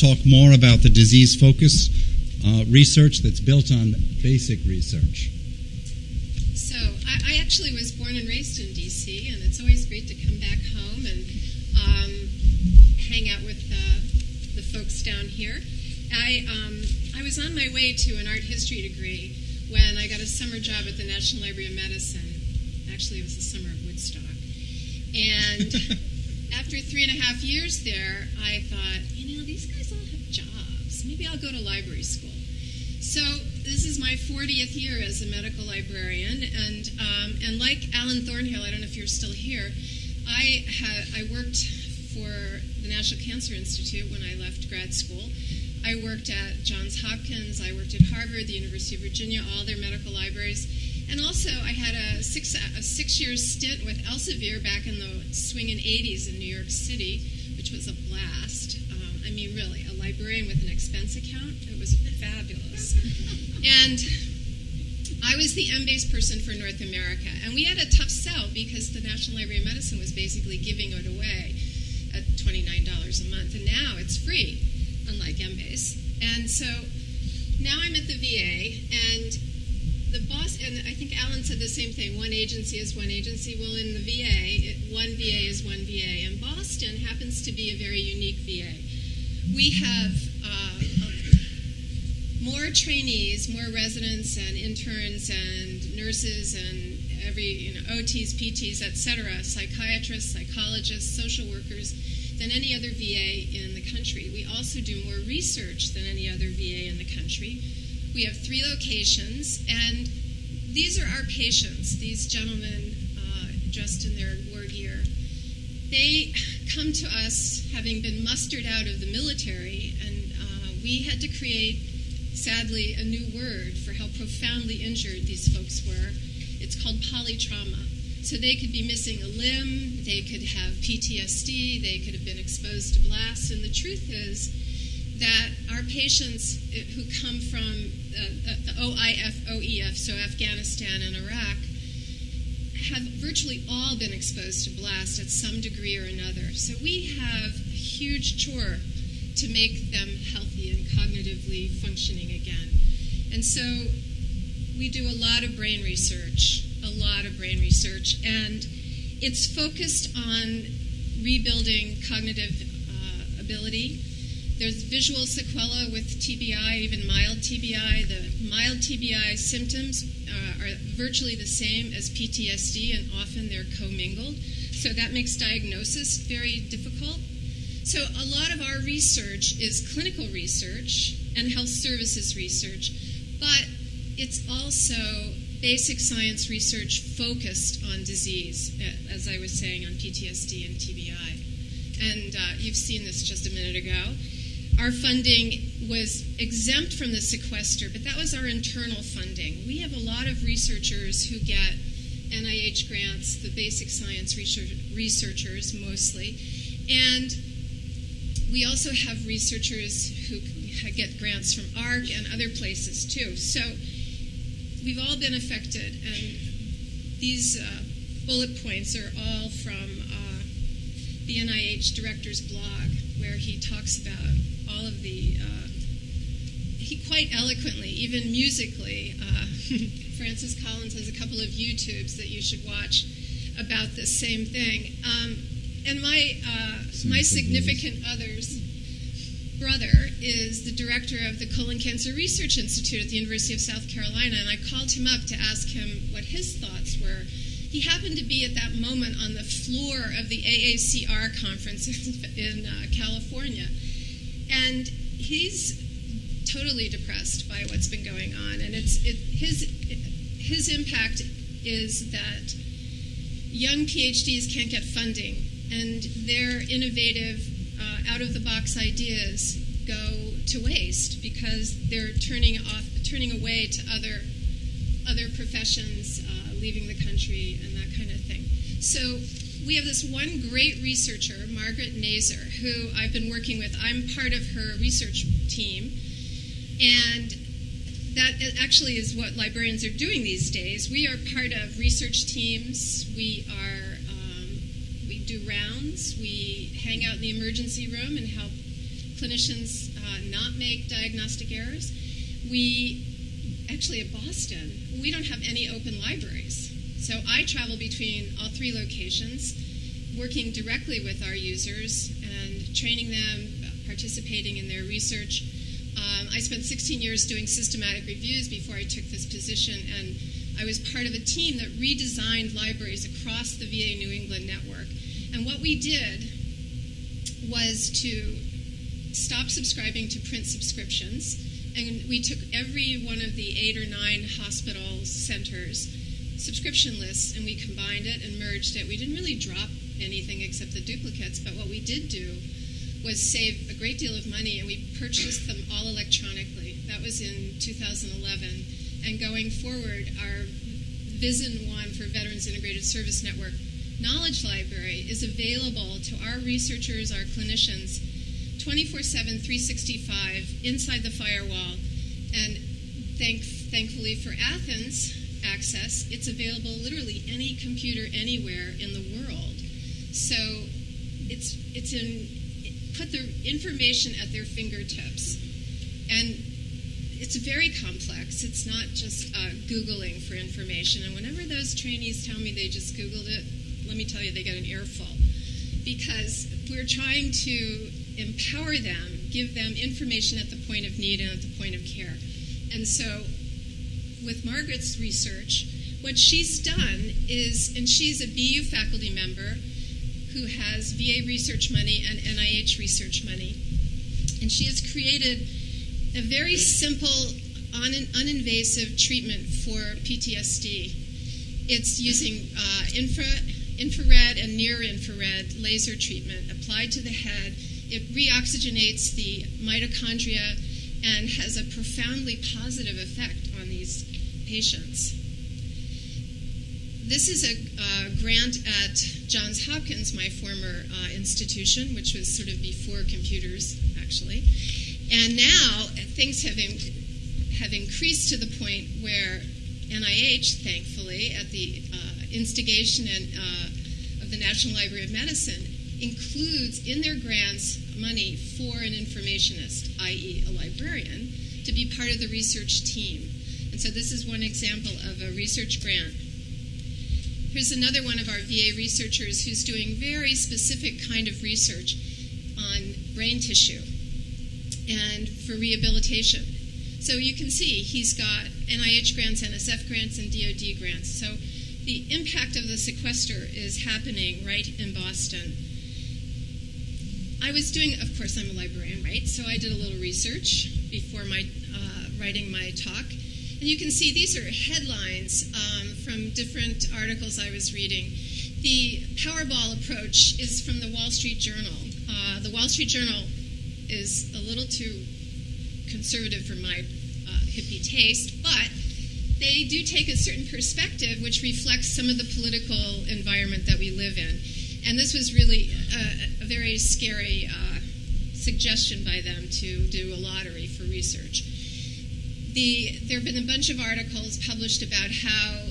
talk more about the disease-focused research that's built on basic research. So I actually was born and raised in D.C., and it's always great to come back home and hang out with the folks down here. I was on my way to an art history degree when I got a summer job at the National Library of Medicine. Actually, it was the summer of Woodstock. And after 3.5 years there, I thought, these guys all have jobs. Maybe I'll go to library school. So this is my 40th year as a medical librarian, and like Alan Thornhill, I don't know if you're still here, I worked for the National Cancer Institute when I left grad school. I worked at Johns Hopkins, I worked at Harvard, the University of Virginia, all their medical libraries. And also I had a six-year stint with Elsevier back in the swinging 80s in New York City, which was a blast. Really, a librarian with an expense account, it was fabulous. And I was the M-based person for North America. And we had a tough sell because the National Library of Medicine was basically giving it away at $29 a month. And now it's free, unlike M-base. And so now I'm at the VA, and the boss, and I think Alan said the same thing, one agency is one agency. Well, in the VA, one VA is one VA. And Boston happens to be a very unique VA. We have more trainees, more residents and interns and nurses and OTs, PTs, etc., psychiatrists, psychologists, social workers than any other VA in the country. We also do more research than any other VA in the country. We have 3 locations, and these are our patients, these gentlemen dressed in their ward gear. They come to us having been mustered out of the military, and we had to create, sadly, a new word for how profoundly injured these folks were. It's called polytrauma. So they could be missing a limb, they could have PTSD, they could have been exposed to blasts, and the truth is that our patients who come from the OIF, so Afghanistan and Iraq, have virtually all been exposed to blast at some degree or another. So we have a huge chore to make them healthy and cognitively functioning again. And so we do a lot of brain research, and it's focused on rebuilding cognitive ability. There's visual sequela with TBI, even mild TBI. The mild TBI symptoms are virtually the same as PTSD, and often they're commingled. So that makes diagnosis very difficult. So a lot of our research is clinical research and health services research, but it's also basic science research focused on disease, as I was saying, on PTSD and TBI. And you've seen this just a minute ago. Our funding was exempt from the sequester, but that was our internal funding. We have a lot of researchers who get NIH grants, the basic science researchers mostly, and we also have researchers who get grants from ARC and other places too. So we've all been affected, and these bullet points are all from the NIH director's blog, where he talks about all of the, he quite eloquently, even musically, Francis Collins has a couple of YouTubes that you should watch about this same thing. And my significant other's brother is the director of the Colon Cancer Research Institute at the University of South Carolina, and I called him up to ask him what his thoughts were. He happened to be at that moment on the floor of the AACR conference in California, and he's totally depressed by what's been going on. And his impact is that young PhDs can't get funding, and their innovative, out-of-the-box ideas go to waste because they're turning away to other professions, leaving the country, and that kind of thing. So we have this one great researcher, Margaret Nazer, who I've been working with. I'm part of her research team, and that actually is what librarians are doing these days. We are part of research teams. We do rounds. We hang out in the emergency room and help clinicians not make diagnostic errors. Actually, at Boston, we don't have any open libraries. So I travel between all 3 locations, working directly with our users and training them, participating in their research. I spent 16 years doing systematic reviews before I took this position, and I was part of a team that redesigned libraries across the VA New England network. And what we did was to stop subscribing to print subscriptions, and we took every one of the 8 or 9 hospital centers' subscription lists, and we combined it and merged it. We didn't really drop anything except the duplicates, but what we did do was save a great deal of money, and we purchased them all electronically. That was in 2011. And going forward, our VISN 1 for Veterans Integrated Service Network Knowledge Library is available to our researchers, our clinicians, 24/7, 365, inside the firewall. And thankfully for Athens access, it's available literally any computer anywhere in the world. So put the information at their fingertips. And it's very complex. It's not just Googling for information. And whenever those trainees tell me they just Googled it, let me tell you, they get an earful. Because we're trying to empower them, give them information at the point of need and at the point of care. And so with Margaret's research, what she's done is, and she's a BU faculty member who has VA research money and NIH research money, and she has created a very simple, uninvasive treatment for PTSD. It's using infrared and near-infrared laser treatment applied to the head. It reoxygenates the mitochondria and has a profoundly positive effect on these patients. This is a grant at Johns Hopkins, my former institution, which was sort of before computers, actually. And now things have increased to the point where NIH, thankfully, at the instigation of the National Library of Medicine, includes in their grants money for an informationist, i.e. a librarian, to be part of the research team. And so this is one example of a research grant. Here's another one of our VA researchers who's doing very specific kind of research on brain tissue and for rehabilitation. So you can see he's got NIH grants, NSF grants, and DoD grants. So the impact of the sequester is happening right in Boston. I was doing, of course, I'm a librarian, right? So I did a little research before writing my talk. And you can see these are headlines from different articles I was reading. The Powerball approach is from the Wall Street Journal. The Wall Street Journal is a little too conservative for my hippie taste, but they do take a certain perspective which reflects some of the political environment that we live in. And this was really a very scary suggestion by them to do a lottery for research. There have been a bunch of articles published about how,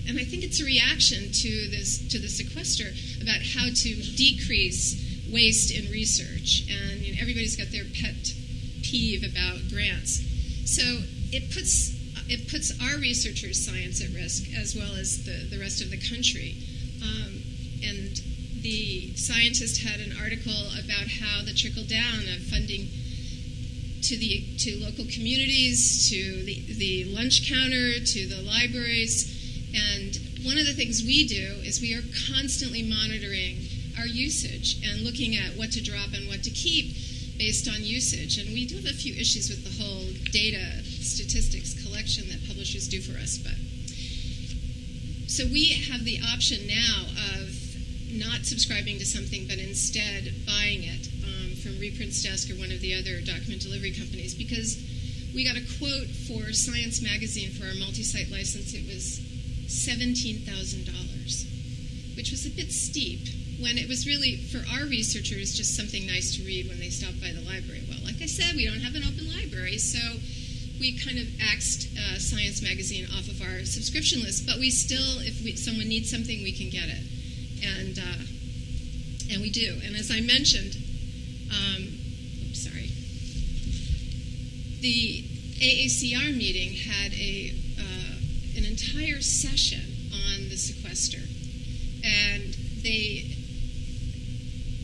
and I think it's a reaction to the sequester, about how to decrease waste in research. And everybody's got their pet peeve about grants. So it puts our researchers' science at risk as well as the rest of the country. And the scientist had an article about how the trickle down of funding to local communities, to the lunch counter, to the libraries. And one of the things we do is we are constantly monitoring our usage and looking at what to drop and what to keep based on usage. And we do have a few issues with the whole data statistics collection that publishers do for us. So we have the option now of not subscribing to something, but instead buying it from Reprint's Desk or one of the other document delivery companies, because we got a quote for Science Magazine for our multi-site license. It was $17,000, which was a bit steep, when it was really, for our researchers, just something nice to read when they stopped by the library. Well, like I said, we don't have an open library, so we kind of axed Science Magazine off of our subscription list, but we still, if someone needs something, we can get it. And we do. And as I mentioned, oops, sorry. the AACR meeting had an entire session on the sequester, and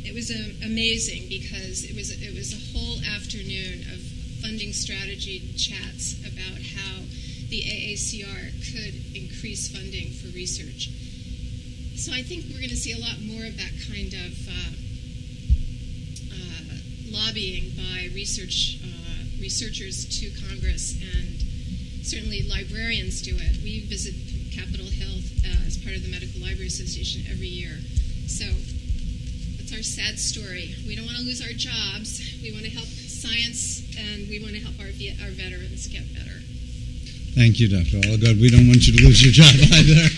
it was amazing because it was a whole afternoon of funding strategy chats about how the AACR could increase funding for research. So I think we're going to see a lot more of that kind of lobbying by researchers to Congress, and certainly librarians do it. We visit Capitol Hill as part of the Medical Library Association every year. So that's our sad story. We don't want to lose our jobs. We want to help science, and we want to help our veterans get better. Thank you, Dr. Alligood. We don't want you to lose your job either.